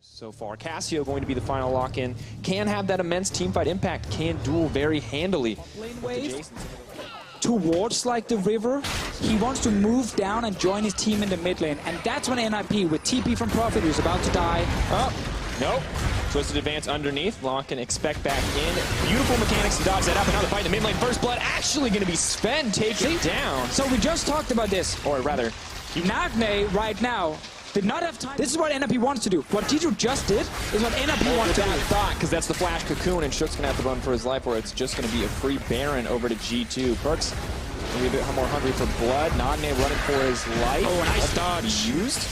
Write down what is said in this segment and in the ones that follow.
So far, Cassio going to be the final lock-in. Can have that immense teamfight impact. Can duel very handily. Lane wave towards like the river. He wants to move down and join his team in the mid lane, and that's when NIP with TP from Prophet, who's about to die. Oh, nope. Twisted advance underneath. Lock and expect back in. Beautiful mechanics to dodge that up. And now the fight in the mid lane. First blood actually going to be Sven taking down. So we just talked about this. Or rather, Nagne right now did not have time. This is what NIP wants to do. What G2 just did is what NIP wants to do. Thought, because that's the flash cocoon, and Shook's going to have to run for his life, or it's just going to be a free Baron over to G2. Perks going to be a bit more hungry for blood. Nagne running for his life. Oh, a nice dodge. Used.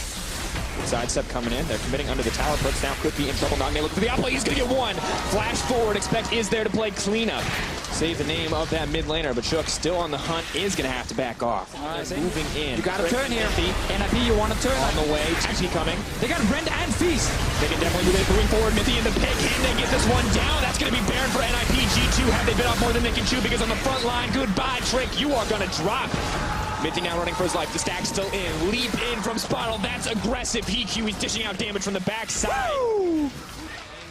Good sidestep coming in. They're committing under the tower. Perks now could be in trouble. Nagne looking for the outplay. He's going to get one. Flash forward. Expect is there to play cleanup. Save the name of that mid laner, but Shook still on the hunt, is going to have to back off. Moving in. You got to turn here. NIP, you want to turn. On the way. TP coming. They got Brent and Feast. They can definitely move it. Moving forward. Mithy in the pick. Can they get this one down? That's going to be Baron for NIP. G2 have they bit off more than they can chew, because on the front line, goodbye, Trick. You are going to drop. Mithy now running for his life. The stack still in. Leap in from Spottle. That's aggressive. PQ. He's dishing out damage from the backside.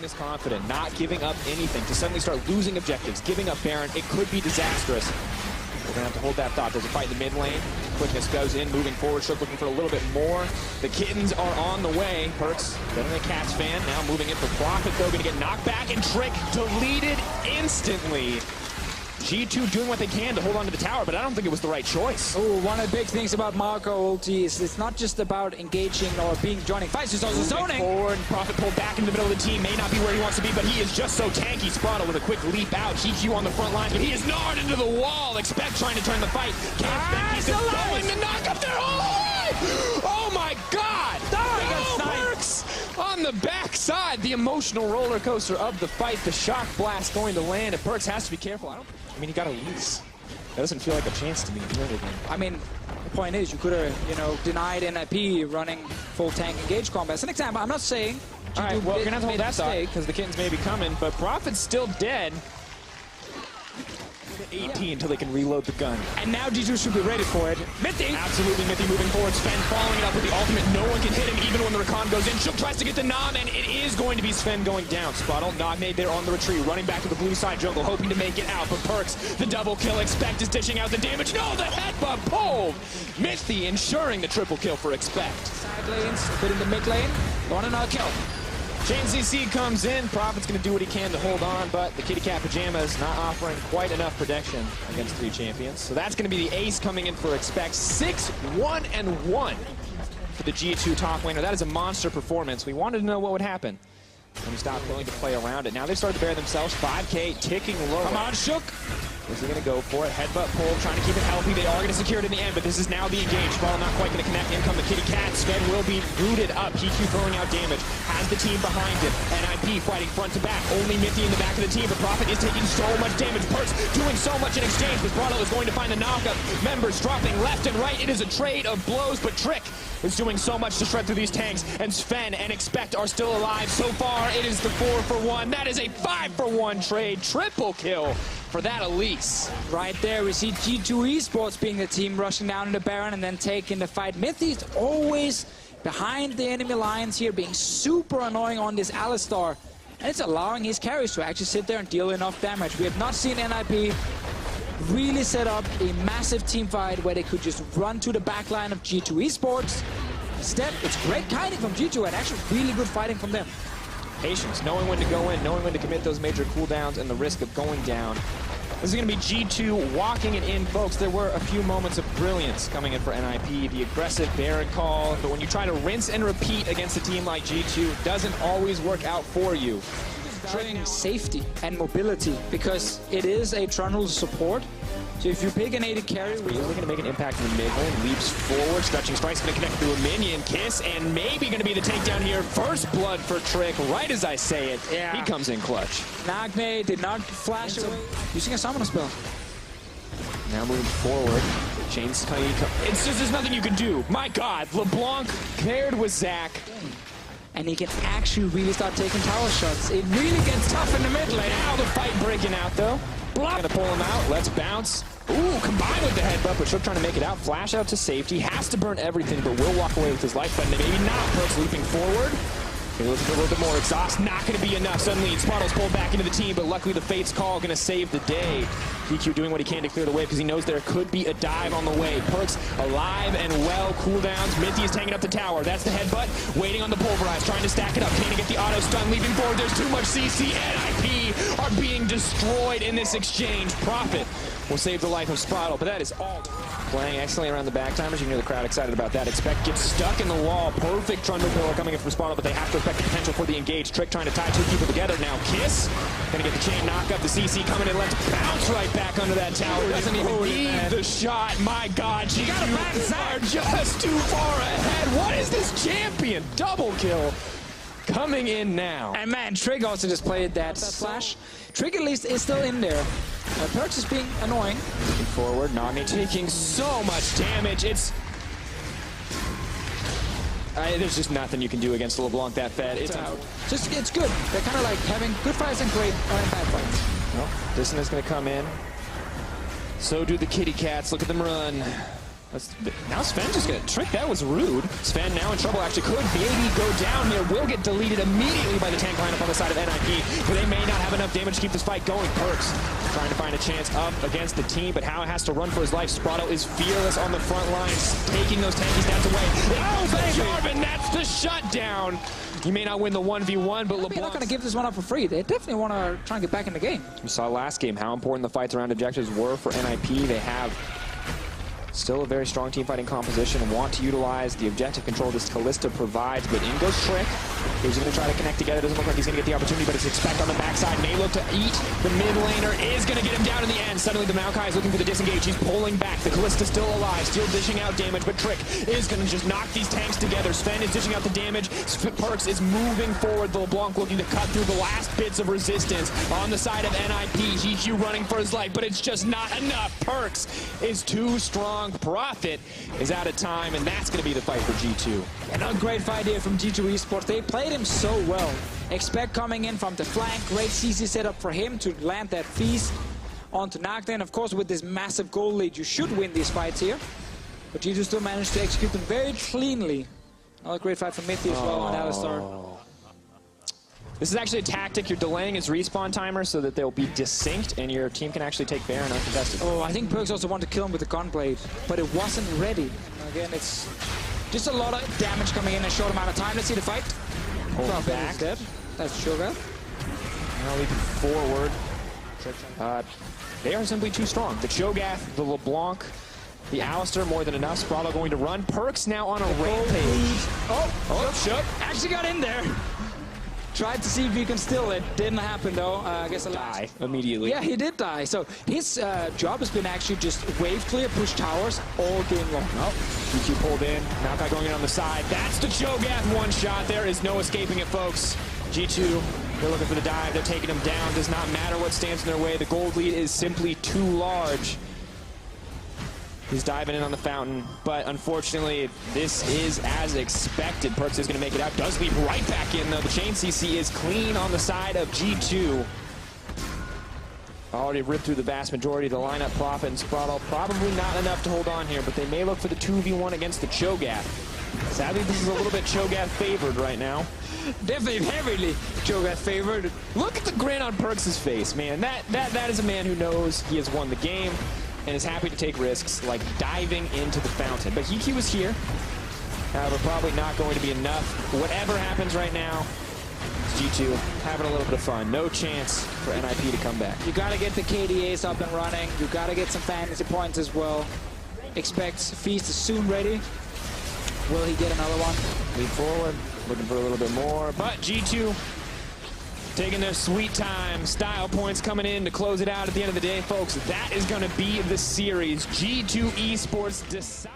Is confident, not giving up anything. To suddenly start losing objectives, giving up Baron, it could be disastrous. We're gonna have to hold that thought. There's a fight in the mid lane. Quickness goes in, moving forward. Shook looking for a little bit more. The kittens are on the way. Perks, better than a Cats fan. Now moving in for Prophet, though, gonna get knocked back, and Trick deleted instantly. G2 doing what they can to hold on to the tower, but I don't think it was the right choice. Oh, one of the big things about Marco ulti is it's not just about engaging or joining fights, it's also zoning. Forward, Prophet pulled back in the middle of the team. May not be where he wants to be, but he is just so tanky. Spottle with a quick leap out. GQ on the front line, but he is gnawed into the wall. Expect trying to turn the fight. Can't he's going to knock up their whole. Oh my God! Perks on the backside. The emotional roller coaster of the fight. The shock blast going to land, and Perks has to be careful. I mean, he got a lease. That doesn't feel like a chance to me. I mean, the point is, you could have, denied NIP running full tank engage combat. As an example, I'm not saying. All right, well, we're gonna have to hold that thought because the kittens may be coming, but Prophet's still dead. 18 until they can reload the gun. And now G2 should be ready for it. Mithy! Absolutely, Mithy moving forward. Sven following it up with the ultimate. No one can hit him even when the recon goes in. Shook tries to get the nom, and it is going to be Sven going down. Spottle, Nagne there on the retreat, running back to the blue side jungle, hoping to make it out. But Perks, the double kill. Expect is dishing out the damage. No, the headbutt pulled! Mithy ensuring the triple kill for Expect. Side lanes, put in the mid lane. Want another kill. Chain CC comes in. Prophet's going to do what he can to hold on, but the Kitty Cat Pyjamas not offering quite enough protection against 3 champions. So that's going to be the ace coming in for Expect. 6-1-1 for the G2 top laner. That is a monster performance. We wanted to know what would happen when we stopped willing to play around it. Now they've started to bear themselves. 5K ticking low. Come on, Shook. Is he going to go for it? Headbutt pull, trying to keep it healthy. They are going to secure it in the end, but this is now the engage. Ball not quite going to connect. In come the Kitty Cat. Sven will be rooted up. PQ throwing out damage. Has the team behind him. NIP fighting front to back. Only Mithy in the back of the team, but Prophet is taking so much damage. Perks doing so much in exchange, but Brado is going to find the knockup. Members dropping left and right. It is a trade of blows, but Trick is doing so much to shred through these tanks, and Sven and Expect are still alive. So far, it is the 4-for-1. That is a 5-for-1 trade. Triple kill for that Elise. Right there, we see G2 Esports being the team rushing down into Baron and then taking the fight. Mithy's always behind the enemy lines here, being super annoying on this Alistar. And it's allowing his carries to actually sit there and deal enough damage. We have not seen NIP really set up a massive team fight where they could just run to the back line of G2 Esports. Instead, it's great kiting from G2 and actually really good fighting from them. Patience, knowing when to go in, knowing when to commit those major cooldowns, and the risk of going down. This is going to be G2 walking it in, folks. There were a few moments of brilliance coming in for NIP. The aggressive Baron call, but when you try to rinse and repeat against a team like G2, it doesn't always work out for you. Safety and mobility, because it is a Trundle support. So if you pick an AD carry, we're really going to make an impact in the mid lane. Leaps forward, stretching strike's going to connect through a minion. Kiss, and maybe going to be the takedown here. First blood for Trick, right as I say it. Yeah. He comes in clutch. Nagne did not flash away, using a summoner spell. Now moving forward. Chains, it's just, there's nothing you can do. My God, LeBlanc paired with Zach. And he can actually really start taking tower shots. It really gets tough in the mid lane. Now the fight breaking out, though. Gonna pull him out. Let's bounce. Ooh, combined with the headbutt, but Shook trying to make it out. Flash out to safety. Has to burn everything, but will walk away with his life. But maybe not. Perks leaping forward. Maybe looking for a little bit more. Exhaust not going to be enough. Suddenly, Sprottle's pulled back into the team, but luckily the Fate's Call going to save the day. GQ doing what he can to clear the way because he knows there could be a dive on the way. Perkz alive and well. Cooldowns. Minty is taking up the tower. That's the headbutt. Waiting on the pulverize. Trying to stack it up. Can't get the auto stun. Leaping forward. There's too much CC. NIP are being destroyed in this exchange. Profit will save the life of Sprottle, but that is all. Playing excellently around the back timers. You can hear the crowd excited about that. Expect gets stuck in the wall. Perfect Trundle Pillar coming in from Sprottle, but they have to respect the potential for the engage. Trick trying to tie two people together. Now Kiss gonna get the chain knock up. The CC coming in. Let's bounce right back under that tower. Doesn't even need the shot. My God, GQ are just too far ahead. What is this champion? Double kill coming in now. And man, Trick also just played that flash. Trick at least is still in there. Perkz is being annoying. Moving forward, Nami taking so much damage. It's there's just nothing you can do against LeBlanc that fed. It's out. It's good. They're kind of like having good fights and great and bad fights. Well, Disson is going to come in. So do the kitty cats. Look at them run. Now Sven's just going to trick. That was rude. Sven now in trouble. Actually could maybe go down here. Will get deleted immediately by the tank lineup on the side of NIP. But they may not have enough damage to keep this fight going. Perkz trying to find a chance up against the team, but How has to run for his life. Sprottle is fearless on the front lines, taking those tanky stats away. Oh, Jarvan, that's the shutdown. You may not win the 1v1, but LeBlanc... They're not going to give this one up for free. They definitely want to try and get back in the game. We saw last game how important the fights around objectives were for NIP. They have still a very strong team fighting composition and want to utilize the objective control this Kalista provides, but in goes Trick. He's going to try to connect together. Doesn't look like he's going to get the opportunity, but it's Expect on the backside. May look to eat. The mid laner is going to get him down in the end. Suddenly the Maokai is looking for the disengage. He's pulling back. The Kalista still alive, still dishing out damage, but Trick is going to just knock these tanks together. Sven is dishing out the damage. Perkz is moving forward. The LeBlanc looking to cut through the last bits of resistance on the side of NIP. GQ running for his life, but it's just not enough. Perkz is too strong. Profit is out of time, and that's going to be the fight for G2. Another great fight here from G2 Esports. They played him so well. Expect coming in from the flank. Great CC setup for him to land that feast onto Nocturne. Of course, with this massive goal lead, you should win these fights here. But G2 still managed to execute them very cleanly. Another great fight from Mithy as well on Alistar. This is actually a tactic. You're delaying his respawn timer so that they'll be desynced and your team can actually take Baron uncontested. Oh, I think Perkz also wanted to kill him with the gunblade, but it wasn't ready. Again, it's just a lot of damage coming in a short amount of time. Let's see the fight. Hold back. Dead. That's Cho'Gath. Now leaping forward. They are simply too strong. The Cho'Gath, the LeBlanc, the Alistar, more than enough. Sprottle going to run. Perkz now on a rampage. Oh, Shook actually got in there. Tried to see if he can steal it. Didn't happen though. I guess a die immediately. Yeah, he did die. So his job has been actually just wave clear, push towers all game long. Oh, GQ pulled in. Maokai going in on the side. That's the Cho'Gath one shot. There is no escaping it, folks. G2, they're looking for the dive. They're taking him down. Does not matter what stands in their way. The gold lead is simply too large. He's diving in on the fountain, but unfortunately, this is as expected. Perkz is going to make it out. Does leap right back in, though. The chain CC is clean on the side of G2. Already ripped through the vast majority of the lineup. Profit and Sprottle probably not enough to hold on here, but they may look for the 2v1 against the Cho'Gath. Sadly, this is a little bit Cho'Gath favored right now. Definitely heavily Cho'Gath favored. Look at the grin on Perkz' face, man. That is a man who knows he has won the game and is happy to take risks like diving into the fountain. But EQ was here. However, probably not going to be enough. Whatever happens right now, G2 having a little bit of fun. No chance for NIP to come back. You got to get the KDAs up and running. You got to get some fantasy points as well. Expect Feast is soon ready. Will he get another one? Lead forward, looking for a little bit more. But G2 taking their sweet time. Style points coming in to close it out at the end of the day, folks. That is going to be the series. G2 Esports decide.